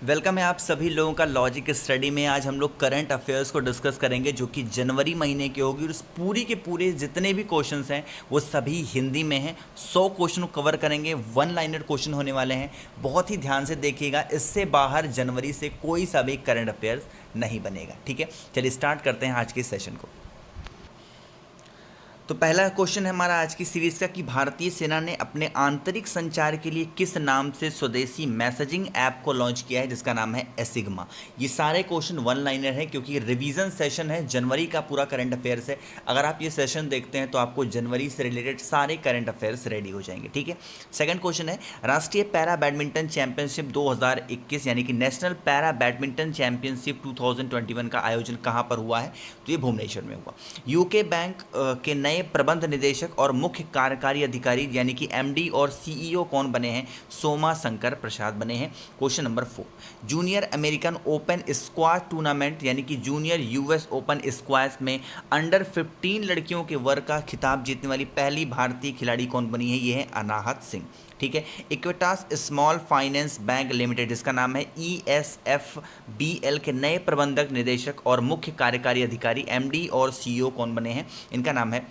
Welcome है आप सभी लोगों का लॉजिक स्टडी में। आज हम लोग करंट अफेयर्स को डिस्कस करेंगे जो कि जनवरी महीने की होगी और उस पूरी के पूरे जितने भी क्वेश्चंस हैं वो सभी हिंदी में हैं। 100 क्वेश्चन कवर करेंगे, वन लाइनर क्वेश्चन होने वाले हैं। बहुत ही ध्यान से देखिएगा, इससे बाहर जनवरी से कोई सा भी करंट अफेयर्स नहीं बनेगा। ठीक है, चलिए स्टार्ट करते हैं आज के सेशन को। तो पहला क्वेश्चन है हमारा आज की सीरीज का कि भारतीय सेना ने अपने आंतरिक संचार के लिए किस नाम से स्वदेशी मैसेजिंग ऐप को लॉन्च किया है जिसका नाम है एसिग्मा। ये सारे क्वेश्चन वन लाइनर हैं क्योंकि रिवीजन सेशन है, जनवरी का पूरा करंट अफेयर्स है। अगर आप ये सेशन देखते हैं तो आपको जनवरी से रिलेटेड सारे करंट अफेयर्स रेडी हो जाएंगे। ठीक है, सेकंड क्वेश्चन है राष्ट्रीय पैरा बैडमिंटन चैंपियनशिप 2021 यानी कि नेशनल पैरा बैडमिंटन चैंपियनशिप 2021 का आयोजन कहाँ पर हुआ है? तो ये भुवनेश्वर में हुआ। यूके बैंक के नए प्रबंध निदेशक और मुख्य कार्यकारी अधिकारी यानी कि एमडी और सीईओ कौन बने हैं? सोमा शंकर प्रसाद बने हैं। Question number 4, junior American open squash tournament यानी कि जूनियर यूएस ओपन स्क्वाश में अंडर 15 लड़कियों के वर्ग का खिताब जीतने वाली पहली भारतीय खिलाड़ी कौन बनी है? ये है अनाहत सिंह। ठीक है, Equitas small finance bank limited जिसका नाम है ESFBL के नए प्रबंधक निदेशक और मुख्य कार्यकारी अधिकारी एमडी और सीईओ कौन बने हैं? इनका नाम है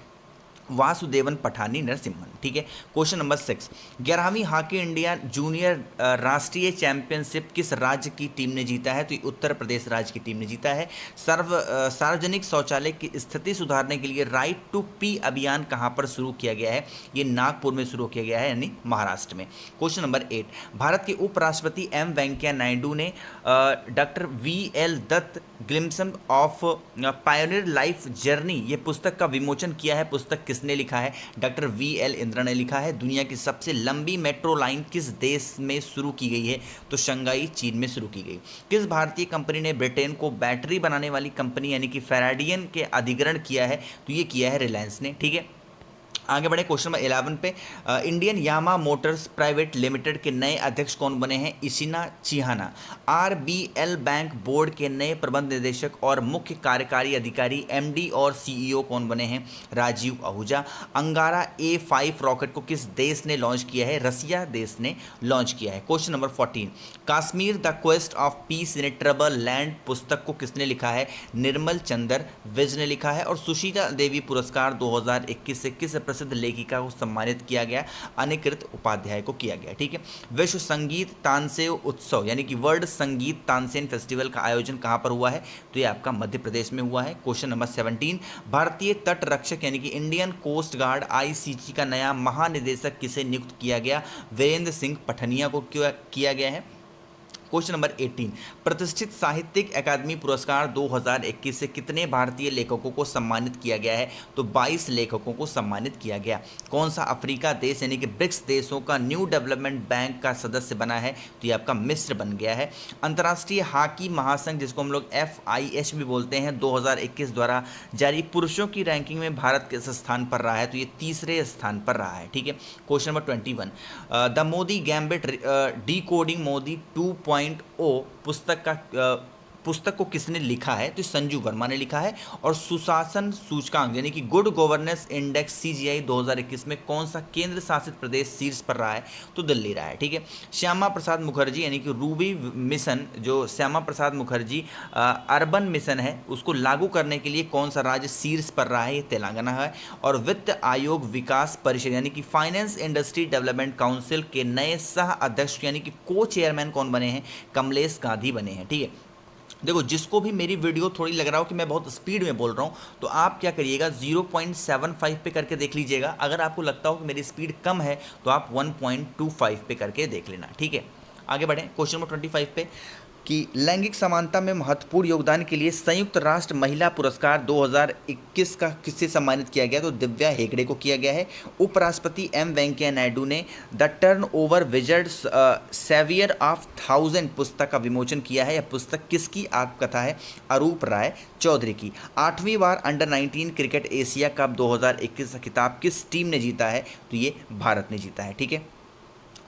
वासुदेवन पठानी नरसिम्हन। ठीक है, क्वेश्चन नंबर 6, 11वीं हॉकी इंडिया जूनियर राष्ट्रीय चैंपियनशिप किस राज्य की टीम ने जीता है? तो ये उत्तर प्रदेश राज्य की टीम ने जीता है। सार्वजनिक शौचालय की स्थिति सुधारने के लिए राइट टू पी अभियान कहाँ पर शुरू किया गया है? ये नागपुर में शुरू किया गया है यानी महाराष्ट्र में। क्वेश्चन नंबर 8, भारत के उपराष्ट्रपति एम वेंकैया नायडू ने doctor VL Dutt glimpses of pioneer life journey ये पुस्तक का विमोचन किया है। पुस्तक किसने लिखा है? डॉक्टर VL इंदिरा ने लिखा है। दुनिया की सबसे लंबी मेट्रो लाइन किस देश में शुरू की गई है? तो शंघाई चीन में शुरू की गई। किस भारतीय कंपनी ने ब्रिटेन को बैटरी बनाने वाली कंपनी यानी कि फेराडियन के अधिग्रहण किया है? तो ये किया है रिलायंस ने। ठीक है, आगे बढ़े क्वेश्चन नंबर 11 पे। इंडियन यामा मोटर्स प्राइवेट लिमिटेड के नए अध्यक्ष कौन बने हैं? इशिना चिहाना। RBL बैंक बोर्ड के नए प्रबंध निदेशक और मुख्य कार्यकारी अधिकारी एमडी और सीईओ कौन बने हैं? राजीव आहूजा। अंगारा A5 रॉकेट को किस देश ने लॉन्च किया है? रसिया देश ने लॉन्च किया है। Question number 14, Kashmir the quest of peace in A trouble land पुस्तक को किसने लिखा है? निर्मल चंद्र विज ने लिखा है। और सुशीला देवी पुरस्कार 2021 से किस प्रसिद्ध लेखिका को सम्मानित किया गया? अनिकृत उपाध्याय को किया गया। ठीक है, विश्व संगीत तानसेन उत्सव यानी कि वर्ल्ड संगीत तानसेन फेस्टिवल का आयोजन कहां पर हुआ है? तो ये आपका मध्य प्रदेश में हुआ है। क्वेश्चन नंबर 17, भारतीय तट रक्षक यानी कि इंडियन कोस्ट गार्ड ICG का नया महानिदेशक किसे नियुक्त किया गया? वीरेंद्र सिंह पठनिया को किया गया है। क्वेश्चन नंबर 18, प्रतिष्ठित साहित्यिक अकादमी पुरस्कार 2021 से कितने भारतीय लेखकों को सम्मानित किया गया है? तो 22 लेखकों को सम्मानित किया गया। कौन सा अफ्रीका देश यानी कि ब्रिक्स देशों का न्यू डेवलपमेंट बैंक का सदस्य बना है? तो ये आपका मिस्र बन गया है। अंतर्राष्ट्रीय हॉकी महासंघ जिसको हम लोग FIH भी बोलते हैं 2021 द्वारा जारी पुरुषों की रैंकिंग में भारत किस स्थान पर रहा है? तो ये तीसरे स्थान पर रहा है। ठीक है, question number 21, the Modi gambit decoding Modi 2.0 पुस्तक को किसने लिखा है? तो संजू वर्मा ने लिखा है। और सुशासन सूचकांक यानी कि गुड गवर्नेंस इंडेक्स CGI 2021 में कौन सा केंद्र शासित प्रदेश शीर्ष पर रहा है? तो दिल्ली रहा है। ठीक है, श्यामा प्रसाद मुखर्जी यानी कि रूबी मिशन जो श्यामा प्रसाद मुखर्जी अर्बन मिशन है उसको लागू करने के लिए कौन सा राज्य शीर्ष पर रहा है? ये तेलंगाना है। और वित्त आयोग विकास परिषद यानी कि फाइनेंस इंडस्ट्री डेवलपमेंट काउंसिल के नए सह अध्यक्ष यानी कि को चेयरमैन कौन बने हैं? कमलेश गांधी बने हैं। ठीक है, देखो जिसको भी मेरी वीडियो थोड़ी लग रहा हो कि मैं बहुत स्पीड में बोल रहा हूँ तो आप क्या करिएगा 0.75 पे करके देख लीजिएगा। अगर आपको लगता हो कि मेरी स्पीड कम है तो आप 1.25 पे करके देख लेना। ठीक है, आगे बढ़ें क्वेश्चन नंबर 25 पे कि लैंगिक समानता में महत्वपूर्ण योगदान के लिए संयुक्त राष्ट्र महिला पुरस्कार 2021 का किससे सम्मानित किया गया? तो दिव्या हेगड़े को किया गया है। उपराष्ट्रपति एम वेंकैया नायडू ने the turn over wizard saviour of 1000 पुस्तक का विमोचन किया है। यह पुस्तक किसकी आत्मकथा है? अरूप राय चौधरी की। 8वीं बार अंडर 19 क्रिकेट एशिया कप 2021 का खिताब किस टीम ने जीता है? तो ये भारत ने जीता है। ठीक है,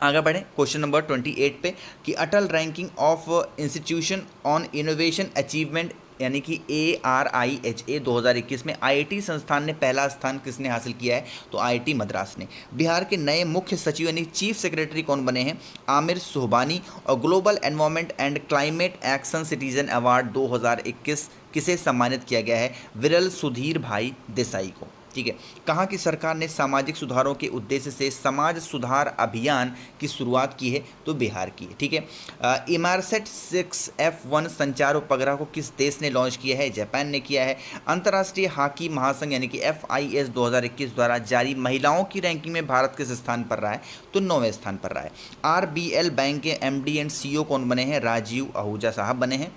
आगे बढ़ें क्वेश्चन नंबर 28 पे कि Atal ranking of institution on innovation achievement यानी कि ARIHA 2021 में IIT संस्थान ने पहला स्थान किसने हासिल किया है? तो IIT मद्रास ने। बिहार के नए मुख्य सचिव यानी चीफ सेक्रेटरी कौन बने हैं? आमिर सुबहानी। और global environment and climate action citizen award 2021 किसे सम्मानित किया गया है? विरल सुधीर भाई देसाई को। ठीक है। कहाँ की सरकार ने सामाजिक सुधारों के उद्देश्य से समाज सुधार अभियान की शुरुआत की है? तो बिहार की है। ठीक है। इमारसेट 6F1 संचार उपग्रह को किस देश ने लॉन्च किया है? जापान ने किया है। अंतर्राष्ट्रीय हॉकी महासंघ यानी कि FIS 2021 द्वारा जारी महिलाओं की रैंकिंग में भारत किस स्थान पर रहा है? तो 9वें स्थान पर रहा है। RBL बैंक के MD एंड CEO कौन बने हैं? राजीव आहूजा साहब बने हैं।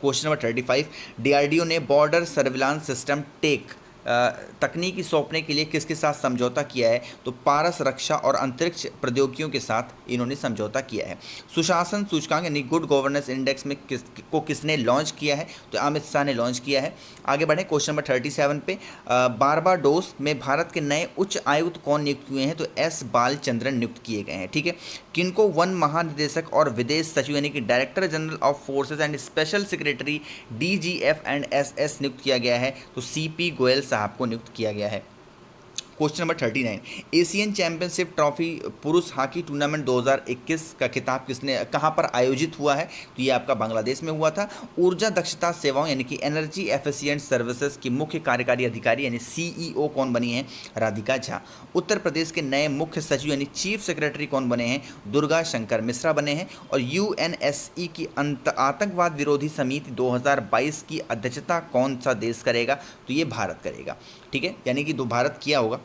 क्वेश्चन नंबर 35, DRDO ने बॉर्डर सर्विलांस सिस्टम टेक तकनीकी सौंपने के लिए किसके साथ समझौता किया है? तो पारस रक्षा और अंतरिक्ष प्रौद्योगिकियों के साथ इन्होंने समझौता किया है। सुशासन सूचकांक यानी गुड गवर्नेंस इंडेक्स में किसने लॉन्च किया है? तो अमित शाह ने लॉन्च किया है। आगे बढ़े क्वेश्चन नंबर 37 पे, बारबाडोस में भारत के नए उच्च आयुक्त कौन नियुक्त हुए हैं? तो S बालचंद्रन नियुक्त किए गए हैं। ठीक है। किनको वन महानिदेशक और विदेश सचिव यानी कि director general of forces and special secretary DGF and SS नियुक्त किया गया है? तो CP गोयल साहब को नियुक्त किया गया है। Question number 39, Asian championship trophy पुरुष हॉकी टूर्नामेंट 2021 का खिताब किसने कहां पर आयोजित हुआ है? तो ये आपका बांग्लादेश में हुआ था। ऊर्जा दक्षता सेवाओं यानी कि एनर्जी एफिशिएंट सर्विसेज की मुख्य कार्यकारी अधिकारी यानी CEO कौन बनी है? राधिका झा। उत्तर प्रदेश के नए मुख्य सचिव यानी चीफ सेक्रेटरी कौन बने हैं? दुर्गा शंकर मिश्रा बने हैं। और UNSC की आतंकवाद विरोधी समिति 2022 की अध्यक्षता कौन सा देश करेगा? तो ये भारत करेगा। ठीक है। यानी कि भारत किया होगा,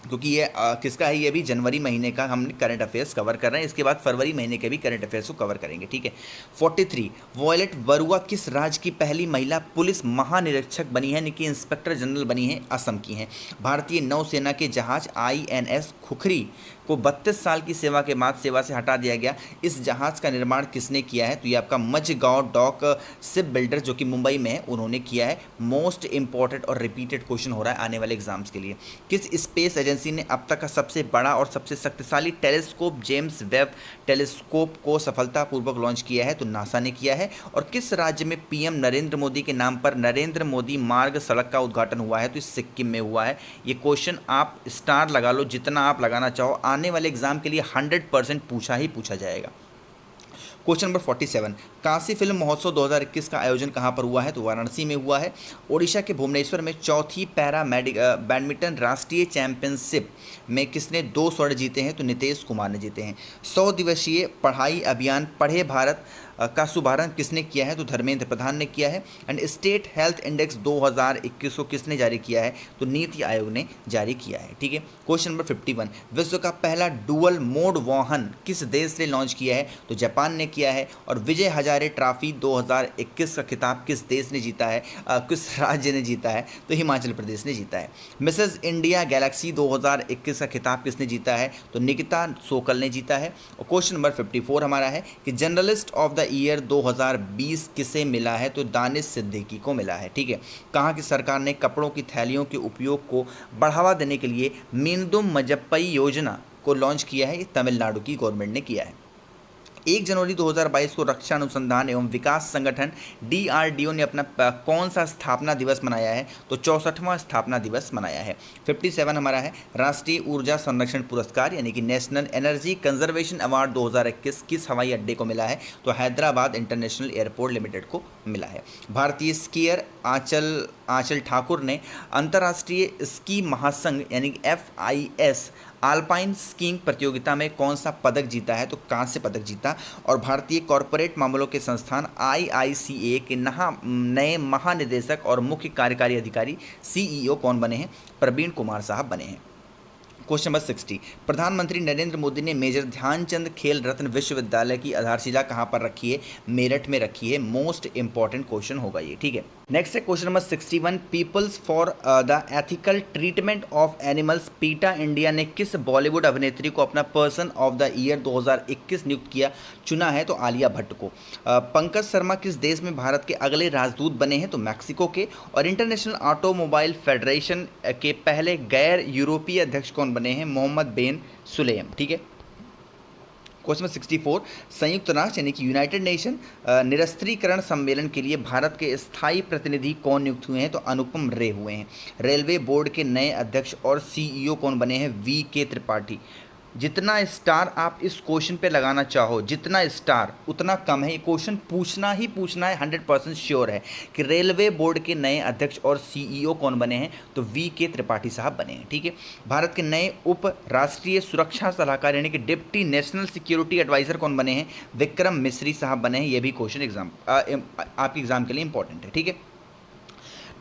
क्योंकि ये किसका है? ये भी जनवरी महीने का हम करंट अफेयर्स कवर कर रहे हैं। इसके बाद फरवरी महीने के भी करंट अफेयर्स को कवर करेंगे। ठीक है। 43, वॉयलेट बरुआ किस राज्य की पहली महिला पुलिस महानिरीक्षक बनी है? यानी कि इंस्पेक्टर जनरल बनी है, असम की हैं। भारतीय नौसेना के जहाज INS खुखरी को 32 साल की सेवा के बाद सेवा से हटा दिया गया। इस जहाज का निर्माण किसने किया है? तो ये आपका मझगांव डॉक शिप बिल्डर जो कि मुंबई में है उन्होंने किया है। मोस्ट इंपॉर्टेंट और रिपीटेड क्वेश्चन हो रहा है आने वाले एग्जाम्स के लिए। किस स्पेस एजेंसी ने अब तक का सबसे बड़ा और सबसे शक्तिशाली टेलीस्कोप जेम्स वेब टेलीस्कोप को सफलतापूर्वक लॉन्च किया है? तो नासा ने किया है। और किस राज्य में PM नरेंद्र मोदी के नाम पर नरेंद्र मोदी मार्ग सड़क का उद्घाटन हुआ है? तो इस सिक्किम में हुआ है। ये क्वेश्चन आप स्टार लगा लो, जितना आप लगाना चाहो, आने वाले एग्जाम के लिए 100% पूछा ही पूछा जाएगा। क्वेश्चन नंबर 47, काशी फिल्म महोत्सव 2021 का आयोजन कहाँ पर हुआ है? तो वाराणसी में हुआ है। ओडिशा के भुवनेश्वर में चौथी बैडमिंटन राष्ट्रीय चैंपियनशिप में किसने 2 स्वर्ण जीते हैं? तो नितेश कुमार ने जीते हैं। 100 दिवसीय पढ़ाई अभियान पढ़े भारत का शुभारंभ किसने किया है? तो धर्मेंद्र प्रधान ने किया है। एंड स्टेट हेल्थ इंडेक्स 2021 को किसने जारी किया है? तो नीति आयोग ने जारी किया है। ठीक है। क्वेश्चन नंबर 51, विश्व का पहला डुअल मोड वाहन किस देश ने लॉन्च किया है? तो जापान ने किया है। और विजय हजारे ट्रॉफी 2021 का खिताब किस देश ने जीता है? किस राज्य ने जीता है? तो हिमाचल प्रदेश ने जीता है। मिसेज इंडिया गैलेक्सी 2021 का खिताब किसने जीता है? तो निकिता सोकल ने जीता है। और क्वेश्चन नंबर 54 हमारा है कि जर्नलिस्ट ऑफ द ईयर 2020 किसे मिला है? तो दानिश सिद्दीकी को मिला है। ठीक है। कहाँ की सरकार ने कपड़ों की थैलियों के उपयोग को बढ़ावा देने के लिए मीनदुम मजप्पई योजना को लॉन्च किया है? ये तमिलनाडु की गवर्नमेंट ने किया है। 1 जनवरी 2022 को रक्षा अनुसंधान एवं विकास संगठन DRDO ने अपना कौन सा स्थापना दिवस मनाया है? तो 64वां स्थापना दिवस मनाया है। 57 हमारा है राष्ट्रीय ऊर्जा संरक्षण पुरस्कार यानी कि नेशनल एनर्जी कंजर्वेशन अवार्ड 2021 किस हवाई अड्डे को मिला है? तो हैदराबाद इंटरनेशनल एयरपोर्ट लिमिटेड को मिला है। भारतीय स्कीयर आंचल ठाकुर ने अंतर्राष्ट्रीय स्की महासंघ यानी कि FIS आल्पाइन स्कीइंग प्रतियोगिता में कौन सा पदक जीता है? तो कांस्य पदक जीता। और भारतीय कॉरपोरेट मामलों के संस्थान IICA के नए महानिदेशक और मुख्य कार्यकारी अधिकारी CEO कौन बने हैं? प्रवीण कुमार साहब बने हैं। क्वेश्चन नंबर 60, प्रधानमंत्री नरेंद्र मोदी ने मेजर ध्यानचंद खेल रत्न विश्वविद्यालय की आधारशिला कहाँ पर रखी है? मेरठ में रखी है। मोस्ट इंपॉर्टेंट क्वेश्चन होगा ये। ठीक है। नेक्स्ट है question number 61, peoples for the ethical treatment of animals PETA India ने किस बॉलीवुड अभिनेत्री को अपना पर्सन ऑफ द ईयर 2021 नियुक्त किया चुना है? तो आलिया भट्ट को। पंकज शर्मा किस देश में भारत के अगले राजदूत बने हैं? तो मैक्सिको के। और इंटरनेशनल ऑटोमोबाइल फेडरेशन के पहले गैर यूरोपीय अध्यक्ष कौन बने हैं? मोहम्मद बिन सुलेम। ठीक है। क्वेश्चन नंबर 64, संयुक्त राष्ट्र यानी कि यूनाइटेड नेशन निरस्त्रीकरण सम्मेलन के लिए भारत के स्थायी प्रतिनिधि कौन नियुक्त हुए हैं? तो अनुपम रे हुए हैं। रेलवे बोर्ड के नए अध्यक्ष और सीईओ कौन बने हैं? वी के त्रिपाठी। जितना स्टार आप इस क्वेश्चन पे लगाना चाहो, जितना स्टार उतना कम है। ये क्वेश्चन पूछना ही पूछना है, 100% श्योर है कि रेलवे बोर्ड के नए अध्यक्ष और सीईओ कौन बने हैं? तो वी के त्रिपाठी साहब बने हैं। ठीक है। भारत के नए उप राष्ट्रीय सुरक्षा सलाहकार यानी कि डिप्टी नेशनल सिक्योरिटी एडवाइजर कौन बने हैं? विक्रम मिश्री साहब बने हैं। ये भी क्वेश्चन आपके एग्जाम के लिए इंपॉर्टेंट है। ठीक है।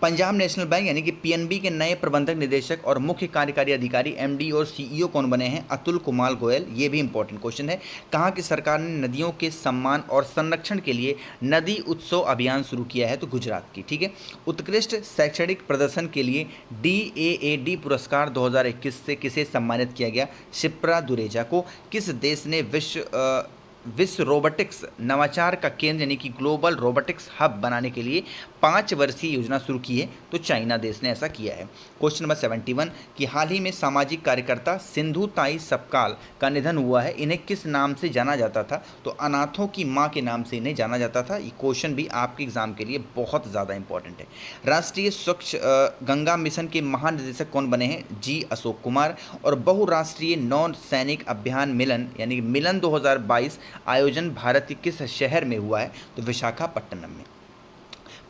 पंजाब नेशनल बैंक यानी कि पीएनबी के नए प्रबंधक निदेशक और मुख्य कार्यकारी अधिकारी एमडी और सीईओ कौन बने हैं? अतुल कुमार गोयल। ये भी इंपॉर्टेंट क्वेश्चन है। कहाँ की सरकार ने नदियों के सम्मान और संरक्षण के लिए नदी उत्सव अभियान शुरू किया है? तो गुजरात की। ठीक है। उत्कृष्ट शैक्षणिक प्रदर्शन के लिए DAAD पुरस्कार 2021 से किसे सम्मानित किया गया? शिप्रा दुरेजा को। किस देश ने विश्व रोबोटिक्स नवाचार का केंद्र यानी कि ग्लोबल रोबोटिक्स हब बनाने के लिए 5 वर्षीय योजना शुरू की है? तो चाइना देश ने ऐसा किया है। क्वेश्चन नंबर 71 कि हाल ही में सामाजिक कार्यकर्ता सिंधु ताई सपकाल का निधन हुआ है, इन्हें किस नाम से जाना जाता था? तो अनाथों की माँ के नाम से इन्हें जाना जाता था। ये क्वेश्चन भी आपके एग्जाम के लिए बहुत ज़्यादा इंपॉर्टेंट है। राष्ट्रीय स्वच्छ गंगा मिशन के महानिदेशक कौन बने हैं? जी अशोक कुमार। और बहुराष्ट्रीय नौ सैनिक अभियान मिलन यानी कि मिलन 2022 आयोजन भारत के किस शहर में हुआ है? तो विशाखापट्टनम में।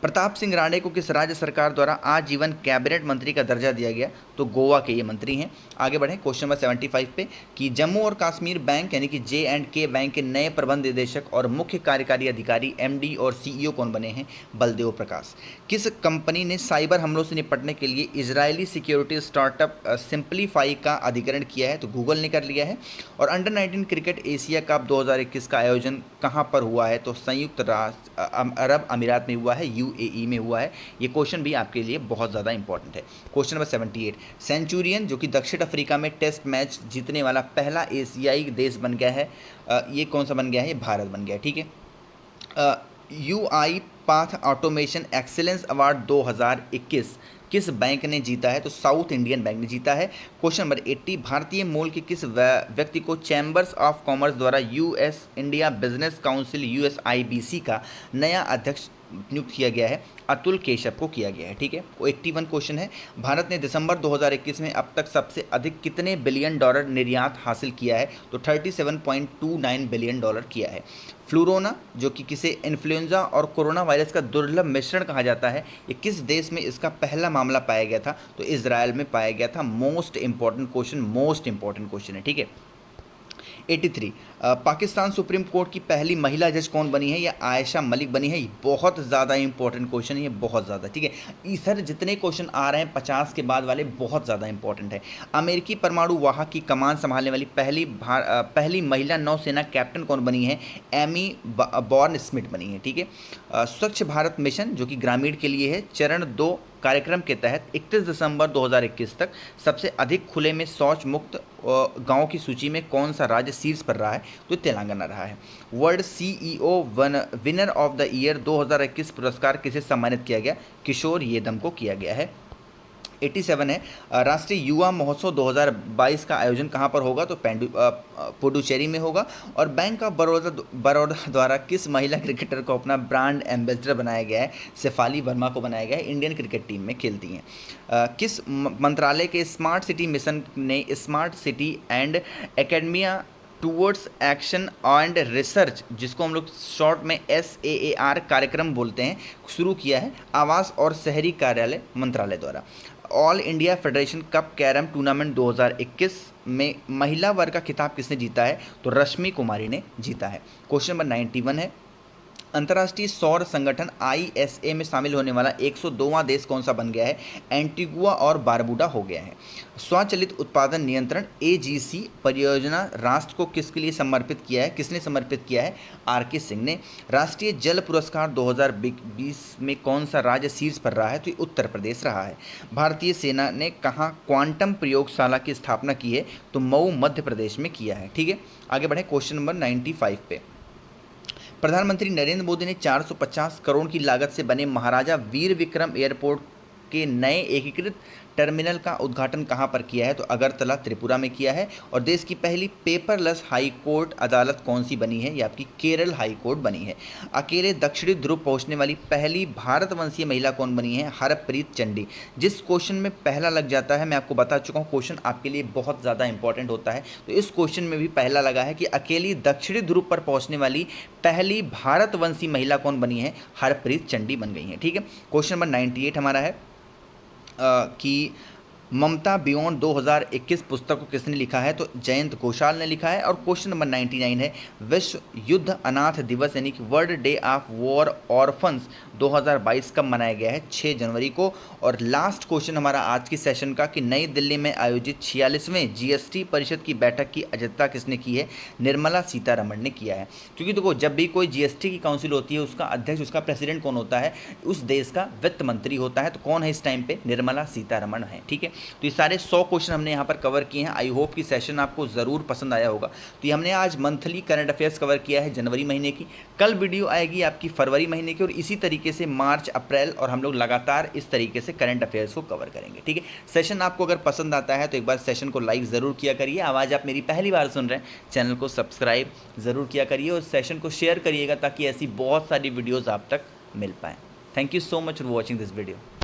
प्रताप सिंह राणे को किस राज्य सरकार द्वारा आजीवन कैबिनेट मंत्री का दर्जा दिया गया? तो गोवा के ये मंत्री हैं। आगे बढ़ें क्वेश्चन नंबर 75 पे कि जम्मू और कश्मीर बैंक यानी कि J&K बैंक के नए प्रबंध निदेशक और मुख्य कार्यकारी अधिकारी MD और CEO कौन बने हैं? बलदेव प्रकाश। किस कंपनी ने साइबर हमलों से निपटने के लिए इजरायली सिक्योरिटी स्टार्टअप सिंप्लीफाई का अधिग्रहण किया है? तो गूगल ने कर लिया है। और अंडर 19 क्रिकेट एशिया कप 2021 का आयोजन कहाँ पर हुआ है? तो संयुक्त राष्ट्र अरब अमीरात में हुआ है, UAE में हुआ है। ये क्वेश्चन भी आपके लिए बहुत ज़्यादा इंपॉर्टेंट है। क्वेश्चन नंबर 78 सेंचुरियन जो कि दक्षिण अफ्रीका में टेस्ट मैच जीतने वाला पहला एशियाई देश बन गया है, ये कौन सा बन गया है? ये भारत बन गया है। ठीक है। UI path automation excellence award 2021 किस बैंक ने जीता है? तो साउथ इंडियन बैंक ने जीता है। क्वेश्चन नंबर 80 भारतीय मूल के किस व्यक्ति को चैम्बर्स ऑफ कॉमर्स द्वारा US India business council USIBC का नया अध्यक्ष नियुक्त किया गया है? अतुल केशव को किया गया है। ठीक है। 81 क्वेश्चन है भारत ने दिसंबर 2021 में अब तक सबसे अधिक कितने बिलियन डॉलर निर्यात हासिल किया है? तो 37.29 बिलियन डॉलर किया है। फ्लूरोना जो कि किसे इन्फ्लुएंजा और कोरोना वायरस का दुर्लभ मिश्रण कहा जाता है, ये किस देश में इसका पहला मामला पाया गया था? तो इजराइल में पाया गया था। मोस्ट इंपॉर्टेंट क्वेश्चन है। ठीक है। 83 पाकिस्तान सुप्रीम कोर्ट की पहली महिला जज कौन बनी है? या आयशा मलिक बनी है। ये बहुत ज़्यादा इंपॉर्टेंट क्वेश्चन है, ये बहुत ज़्यादा। ठीक है। इधर जितने क्वेश्चन आ रहे हैं 50 के बाद वाले बहुत ज़्यादा इंपॉर्टेंट है। अमेरिकी परमाणु वाहक की कमान संभालने वाली पहली महिला नौसेना कैप्टन कौन बनी है? एमी बॉर्न स्मिथ बनी है। ठीक है। स्वच्छ भारत मिशन जो कि ग्रामीण के लिए है, चरण 2 कार्यक्रम के तहत 31 दिसंबर 2021 तक सबसे अधिक खुले में शौच मुक्त गांव की सूची में कौन सा राज्य शीर्ष पर रहा है? तो तेलंगाना रहा है। World CEO winner of the year 2021 पुरस्कार किसे सम्मानित किया गया? किशोर येदम को किया गया है। 87 है राष्ट्रीय युवा महोत्सव 2022 का आयोजन कहाँ पर होगा? तो पुडुचेरी में होगा। और बैंक ऑफ बड़ौदा द्वारा किस महिला क्रिकेटर को अपना ब्रांड एम्बेसडर बनाया गया है? शेफाली वर्मा को बनाया गया है, इंडियन क्रिकेट टीम में खेलती हैं। किस मंत्रालय के स्मार्ट सिटी मिशन ने smart city and academia towards action and research जिसको हम लोग शॉर्ट में SAAR कार्यक्रम बोलते हैं, शुरू किया है? आवास और शहरी कार्यालय मंत्रालय द्वारा। All India federation cup carrom tournament 2021 में महिला वर्ग का खिताब किसने जीता है? तो रश्मि कुमारी ने जीता है। क्वेश्चन नंबर 91 है अंतर्राष्ट्रीय सौर संगठन ISA में शामिल होने वाला 102वां देश कौन सा बन गया है? एंटीगुआ और बारबुडा हो गया है। स्वचालित उत्पादन नियंत्रण AGC परियोजना राष्ट्र को किसके लिए समर्पित किया है? किसने समर्पित किया है? RK सिंह ने। राष्ट्रीय जल पुरस्कार 2020 में कौन सा राज्य शीर्ष पर रहा है? तो ये उत्तर प्रदेश रहा है। भारतीय सेना ने कहाँ क्वांटम प्रयोगशाला की स्थापना की है? तो मऊ मध्य प्रदेश में किया है। ठीक है। आगे बढ़े क्वेश्चन नंबर 95 पे प्रधानमंत्री नरेंद्र मोदी ने 450 करोड़ की लागत से बने महाराजा वीर विक्रम एयरपोर्ट के नए एकीकृत टर्मिनल का उद्घाटन कहाँ पर किया है? तो अगरतला त्रिपुरा में किया है। और देश की पहली पेपरलेस हाई कोर्ट अदालत कौन सी बनी है? ये आपकी केरल हाई कोर्ट बनी है। अकेले दक्षिणी ध्रुव पहुंचने वाली पहली भारतवंशीय महिला कौन बनी है? हरप्रीत चंडी। जिस क्वेश्चन में पहला लग जाता है, मैं आपको बता चुका हूँ क्वेश्चन आपके लिए बहुत ज़्यादा इंपॉर्टेंट होता है, तो इस क्वेश्चन में भी पहला लगा है कि अकेली दक्षिणी ध्रुव पर पहुंचने वाली पहली भारतवंशी महिला कौन बनी है? हरप्रीत चंडी बन गई है। ठीक है, क्वेश्चन नंबर 98 हमारा है कि ममता बियॉन्ड 2021 पुस्तक को किसने लिखा है? तो जयंत घोषाल ने लिखा है। और क्वेश्चन नंबर 99 है विश्व युद्ध अनाथ दिवस यानी कि world day of war orphans 2022 कब मनाया गया है? 6 जनवरी को। और लास्ट क्वेश्चन हमारा आज की सेशन का कि नई दिल्ली में आयोजित 46वें जीएसटी परिषद की बैठक की अध्यक्षता किसने की है? निर्मला सीतारमण ने किया है। क्योंकि देखो, जब भी कोई जीएसटी की काउंसिल होती है, उसका अध्यक्ष, उसका प्रेसिडेंट कौन होता है? उस देश का वित्त मंत्री होता है। तो कौन है इस टाइम पे? निर्मला सीतारमण है। ठीक है, तो ये सारे 100 क्वेश्चन हमने यहाँ पर कवर किए हैं। आई होप कि सेशन आपको ज़रूर पसंद आया होगा। तो ये हमने आज मंथली करंट अफेयर्स कवर किया है जनवरी महीने की। कल वीडियो आएगी आपकी फरवरी महीने की, और इसी तरीके से मार्च, अप्रैल, और हम लोग लगातार इस तरीके से करंट अफेयर्स को कवर करेंगे। ठीक है, सेशन आपको अगर पसंद आता है तो एक बार सेशन को लाइक ज़रूर किया करिए। आवाज़ आप मेरी पहली बार सुन रहे हैं, चैनल को सब्सक्राइब ज़रूर किया करिए और सेशन को शेयर करिएगा ताकि ऐसी बहुत सारी वीडियोज़ आप तक मिल पाएँ। Thank you so much for watching this video.